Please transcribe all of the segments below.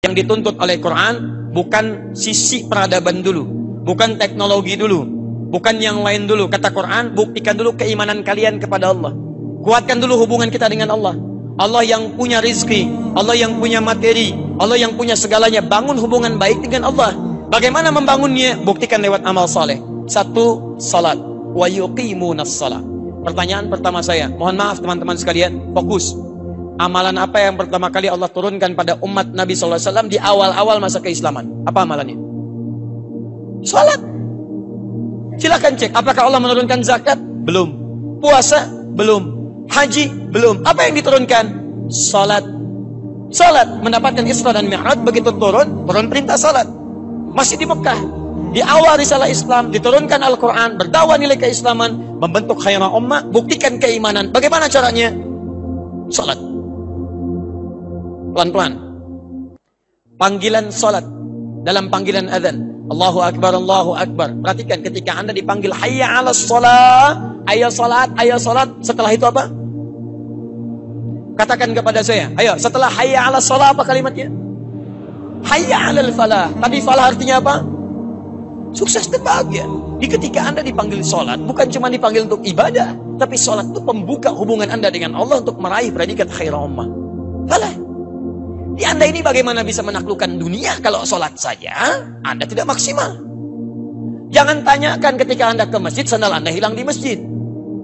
Yang dituntut oleh Quran bukan sisi peradaban dulu, bukan teknologi dulu, bukan yang lain dulu. Kata Quran, buktikan dulu keimanan kalian kepada Allah. Kuatkan dulu hubungan kita dengan Allah. Allah yang punya rizki, Allah yang punya materi, Allah yang punya segalanya. Bangun hubungan baik dengan Allah. Bagaimana membangunnya? Buktikan lewat amal saleh. Satu, salat. Wa yuqimunas salat. Pertanyaan pertama saya, mohon maaf teman-teman sekalian, fokus. Amalan apa yang pertama kali Allah turunkan pada umat Nabi SAW di awal-awal masa keislaman? Apa amalannya? Salat. Silakan cek, apakah Allah menurunkan zakat? Belum. Puasa? Belum. Haji? Belum. Apa yang diturunkan? Salat. Salat. Mendapatkan Isra dan Mi'raj, begitu turun perintah salat. Masih di Mekah. Di awal risalah Islam, diturunkan Al-Quran, berdakwah nilai keislaman, membentuk khairah ummah, buktikan keimanan. Bagaimana caranya? Salat. Pelan-pelan. Panggilan salat dalam panggilan azan. Allahu Akbar, Allahu Akbar. Perhatikan ketika Anda dipanggil hayya 'alas shalah, ayo salat, ayo salat. Setelah itu apa? Katakan kepada saya, ayo setelah hayya 'alas shalah apa kalimatnya? Hayya 'alal falah. Tadi falah artinya apa? Sukses dan bahagia. Di ketika Anda dipanggil salat, bukan cuma dipanggil untuk ibadah, tapi salat itu pembuka hubungan Anda dengan Allah untuk meraih predikat khairah ummah. Falah. Di Anda ini bagaimana bisa menaklukkan dunia kalau sholat saja Anda tidak maksimal. Jangan tanyakan ketika Anda ke masjid sandal Anda hilang di masjid.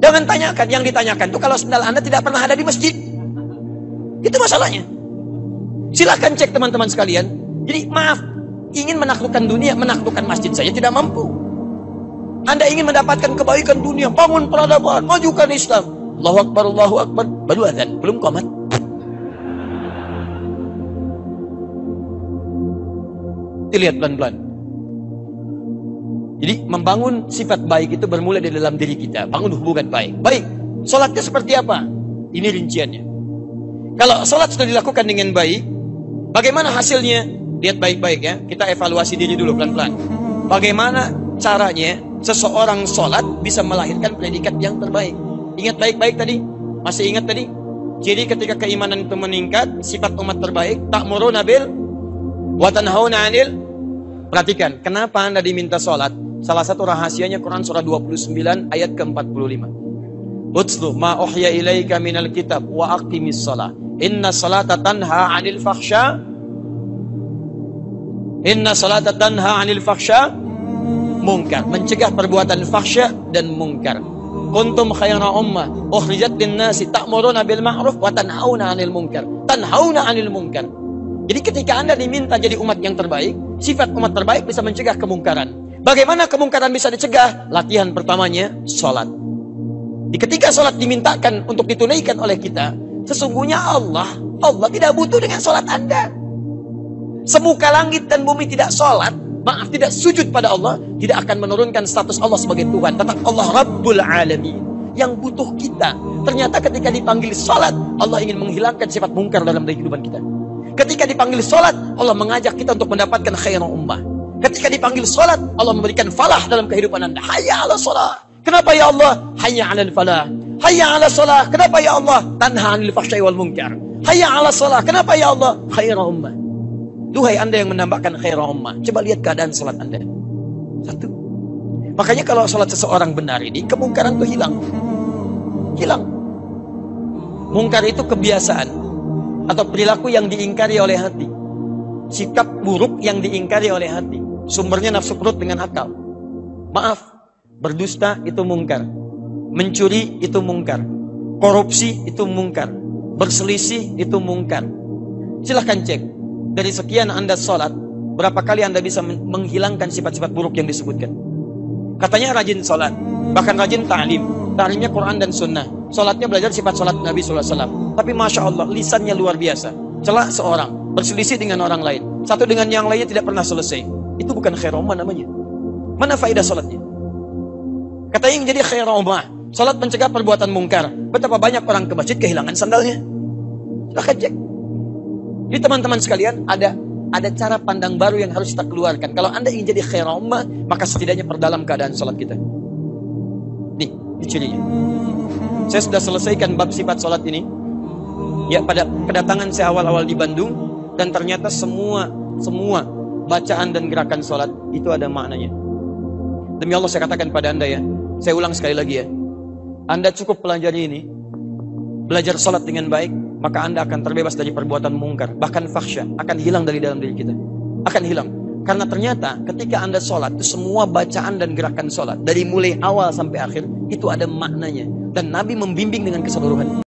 Jangan tanyakan, yang ditanyakan itu kalau sandal Anda tidak pernah ada di masjid. Itu masalahnya. Silakan cek teman-teman sekalian. Jadi maaf, ingin menaklukkan dunia, menaklukkan masjid saja tidak mampu. Anda ingin mendapatkan kebaikan dunia, bangun peradaban, majukan Islam. Allahu Akbar, Allahu Akbar, baru adzan, belum qomat. Lihat pelan-pelan. Jadi membangun sifat baik itu bermula dari dalam diri kita. Bangun hubungan baik. Baik, sholatnya seperti apa? Ini rinciannya. Kalau sholat sudah dilakukan dengan baik, bagaimana hasilnya? Lihat baik-baik ya. Kita evaluasi diri dulu pelan-pelan. Bagaimana caranya seseorang sholat bisa melahirkan predikat yang terbaik? Ingat baik-baik tadi? Masih ingat tadi? Jadi ketika keimanan itu meningkat, sifat umat terbaik, ta'muruna bil wa tanhauna 'anil. Perhatikan, kenapa Anda diminta sholat? Salah satu rahasianya Quran surah 29 ayat ke-45. Utslu ma uhya ilaika minal kitab wa aqimis shalah. Inna salata tanha 'anil fakhsya. Inna salata tanha 'anil fakhsya munkar. Mencegah perbuatan fakhsya dan munkar. Kuntum khayra ummah ukhrijat lin-nasi ta'muruna bil ma'ruf wa tanhauna 'anil munkar. Tanhauna 'anil munkar. Jadi ketika Anda diminta jadi umat yang terbaik, sifat umat terbaik bisa mencegah kemungkaran. Bagaimana kemungkaran bisa dicegah? Latihan pertamanya, sholat. Di ketika sholat dimintakan untuk ditunaikan oleh kita, sesungguhnya Allah tidak butuh dengan sholat Anda. Semuka langit dan bumi tidak sholat, maaf tidak sujud pada Allah, tidak akan menurunkan status Allah sebagai Tuhan. Tetap Allah Rabbul Alamin. Yang butuh kita. Ternyata ketika dipanggil sholat, Allah ingin menghilangkan sifat mungkar dalam kehidupan kita. Ketika dipanggil sholat, Allah mengajak kita untuk mendapatkan khairah ummah. Ketika dipanggil sholat, Allah memberikan falah dalam kehidupan Anda. Hayya 'ala sholat. Kenapa ya Allah? Hayya 'alal falah. Hayya 'ala sholat. Kenapa ya Allah? Tanha 'anil fahsya'i wal munkar. Hayya 'ala sholat. Kenapa ya Allah? Khairah ummah. Duhai Anda yang menambahkan khairah ummah, coba lihat keadaan sholat Anda. Satu. Makanya kalau sholat seseorang benar ini, kemungkaran itu hilang. Hilang. Mungkar itu kebiasaan atau perilaku yang diingkari oleh hati, sikap buruk yang diingkari oleh hati, sumbernya nafsu perut dengan akal. Maaf, berdusta itu mungkar, mencuri itu mungkar, korupsi itu mungkar, berselisih itu mungkar. Silahkan cek, dari sekian Anda sholat, berapa kali Anda bisa menghilangkan sifat-sifat buruk yang disebutkan? Katanya rajin sholat, bahkan rajin ta'lim. Ta'limnya Quran dan Sunnah. Sholatnya belajar sifat sholat Nabi SAW. Tapi Masya Allah, lisannya luar biasa. Celak seorang, berselisih dengan orang lain. Satu dengan yang lainnya tidak pernah selesai. Itu bukan khairah ummah namanya. Mana faedah sholatnya? Katanya yang jadi khairah ummah, sholat mencegah perbuatan mungkar. Betapa banyak orang ke masjid kehilangan sandalnya. Silahkan cek. Jadi teman-teman sekalian, ada cara pandang baru yang harus kita keluarkan. Kalau Anda ingin jadi khairah ummah, maka setidaknya perdalam keadaan sholat kita. Nih, ini cirinya. Saya sudah selesaikan bab sifat sholat ini. Ya, pada kedatangan saya awal-awal di Bandung, Dan ternyata semua bacaan dan gerakan sholat itu ada maknanya. Demi Allah saya katakan pada Anda ya, saya ulang sekali lagi ya, Anda cukup pelajari ini, belajar sholat dengan baik, maka Anda akan terbebas dari perbuatan mungkar. Bahkan fahsya akan hilang dari dalam diri kita. Akan hilang. Karena ternyata ketika Anda sholat, itu semua bacaan dan gerakan sholat, dari mulai awal sampai akhir, itu ada maknanya. Dan Nabi membimbing dengan keseluruhan.